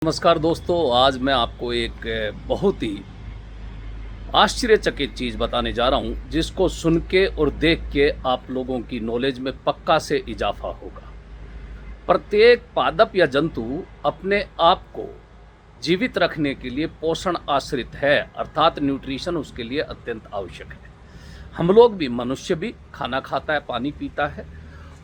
नमस्कार दोस्तों, आज मैं आपको एक बहुत ही आश्चर्यचकित चीज़ बताने जा रहा हूं, जिसको सुन के और देख के आप लोगों की नॉलेज में पक्का से इजाफा होगा। प्रत्येक पादप या जंतु अपने आप को जीवित रखने के लिए पोषण आश्रित है, अर्थात न्यूट्रिशन उसके लिए अत्यंत आवश्यक है। हम लोग भी, मनुष्य भी खाना खाता है, पानी पीता है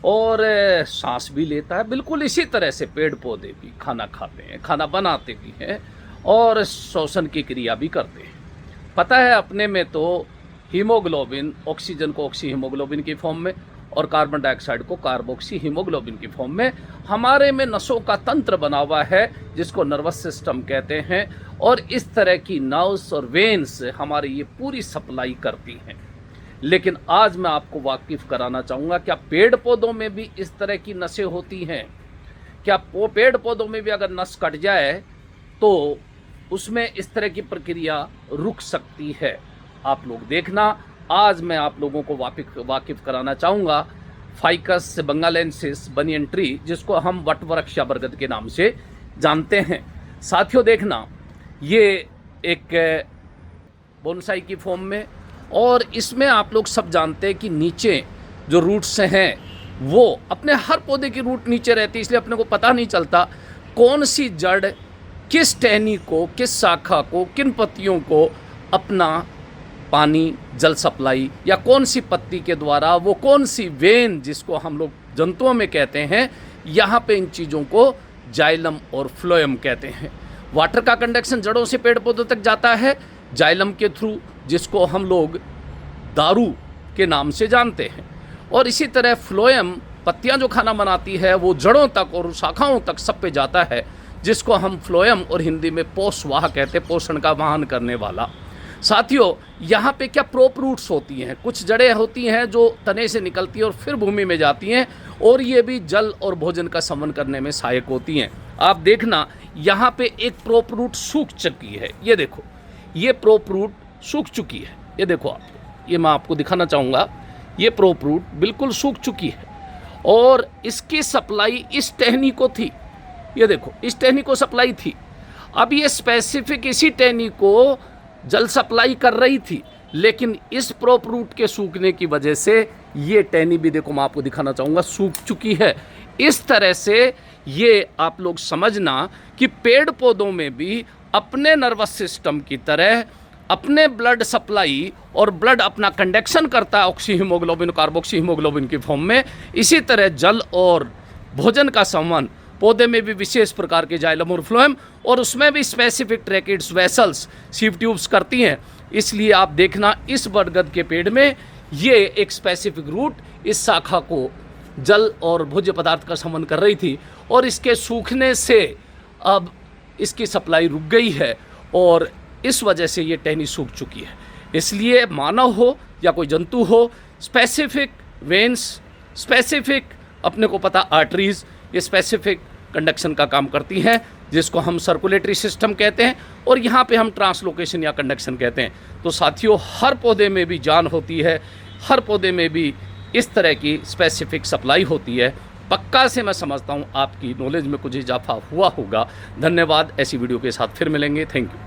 और सांस भी लेता है। बिल्कुल इसी तरह से पेड़ पौधे भी खाना खाते हैं, खाना बनाते भी हैं और श्वसन की क्रिया भी करते हैं। पता है, अपने में तो हीमोग्लोबिन, ऑक्सीजन को ऑक्सी हीमोग्लोबिन की फॉर्म में और कार्बन डाइऑक्साइड को कार्बोक्सी हीमोग्लोबिन की फॉर्म में हमारे में नसों का तंत्र बना हुआ है, जिसको नर्वस सिस्टम कहते हैं। और इस तरह की नर्व्स और वेन्स हमारी ये पूरी सप्लाई करती हैं। लेकिन आज मैं आपको वाकिफ कराना चाहूँगा, क्या पेड़ पौधों में भी इस तरह की नसें होती हैं? क्या पेड़ पौधों में भी अगर नस कट जाए तो उसमें इस तरह की प्रक्रिया रुक सकती है? आप लोग देखना, आज मैं आप लोगों को वाकिफ कराना चाहूँगा फाइकस बंगालेंसिस बनियन ट्री, जिसको हम वट वृक्ष या बरगद के नाम से जानते हैं। साथियों देखना, ये एक बोनसाई की फॉर्म में, और इसमें आप लोग सब जानते हैं कि नीचे जो रूट्स हैं वो अपने हर पौधे की रूट नीचे रहती है, इसलिए अपने को पता नहीं चलता कौन सी जड़ किस टहनी को, किस शाखा को, किन पत्तियों को अपना पानी, जल सप्लाई, या कौन सी पत्ती के द्वारा, वो कौन सी वेन जिसको हम लोग जंतुओं में कहते हैं, यहाँ पे इन चीज़ों को जाइलम और फ्लोएम कहते हैं। वाटर का कंडक्शन जड़ों से पेड़ पौधों तक जाता है जाइलम के थ्रू, जिसको हम लोग दारू के नाम से जानते हैं। और इसी तरह फ्लोएम, पत्तियां जो खाना बनाती है वो जड़ों तक और शाखाओं तक सब पे जाता है, जिसको हम फ्लोएम और हिंदी में पोषवाह कहते हैं, पोषण का वाहन करने वाला। साथियों, यहाँ पे क्या प्रोप रूट्स होती हैं, कुछ जड़ें होती हैं जो तने से निकलती हैं और फिर भूमि में जाती हैं, और ये भी जल और भोजन का संवहन करने में सहायक होती हैं। आप देखना, यहाँ पे एक प्रोप रूट सूख चुकी है, ये देखो, ये प्रोप रूट सूख चुकी है। ये देखो आप, ये मैं आपको दिखाना चाहूँगा, ये प्रोप रूट बिल्कुल सूख चुकी है और इसकी सप्लाई इस टहनी को थी। ये देखो, इस टहनी को सप्लाई थी। अब ये स्पेसिफिक इसी टहनी को जल सप्लाई कर रही थी, लेकिन इस प्रोप रूट के सूखने की वजह से ये टहनी भी, देखो मैं आपको दिखाना चाहूँगा, सूख चुकी है। इस तरह से ये आप लोग समझना कि पेड़ पौधों में भी अपने नर्वस सिस्टम की तरह अपने ब्लड सप्लाई और ब्लड अपना कंडक्शन करता है ऑक्सी हीमोग्लोबिन, कार्बोक्सी हीमोग्लोबिन की फॉर्म में। इसी तरह जल और भोजन का संवहन पौधे में भी विशेष प्रकार के जाइलम और फ्लोएम, और उसमें भी specific tracheids, vessels, sieve tubes करती हैं। इसलिए आप देखना, इस बरगद के पेड़ में ये एक स्पेसिफिक रूट इस शाखा को जल और भोज्य पदार्थ का संवहन कर रही थी, और इसके सूखने से अब इसकी सप्लाई रुक गई है और इस वजह से ये टहनी सूख चुकी है। इसलिए मानव हो या कोई जंतु हो, स्पेसिफिक वेन्स, स्पेसिफिक अपने को पता आर्टरीज, ये स्पेसिफिक कंडक्शन का काम करती हैं, जिसको हम सर्कुलेटरी सिस्टम कहते हैं, और यहाँ पे हम ट्रांसलोकेशन या कंडक्शन कहते हैं। तो साथियों, हर पौधे में भी जान होती है, हर पौधे में भी इस तरह की स्पेसिफिक सप्लाई होती है। पक्का से मैं समझता हूँ आपकी नॉलेज में कुछ इजाफा हुआ होगा। धन्यवाद। ऐसी वीडियो के साथ फिर मिलेंगे। Thank you.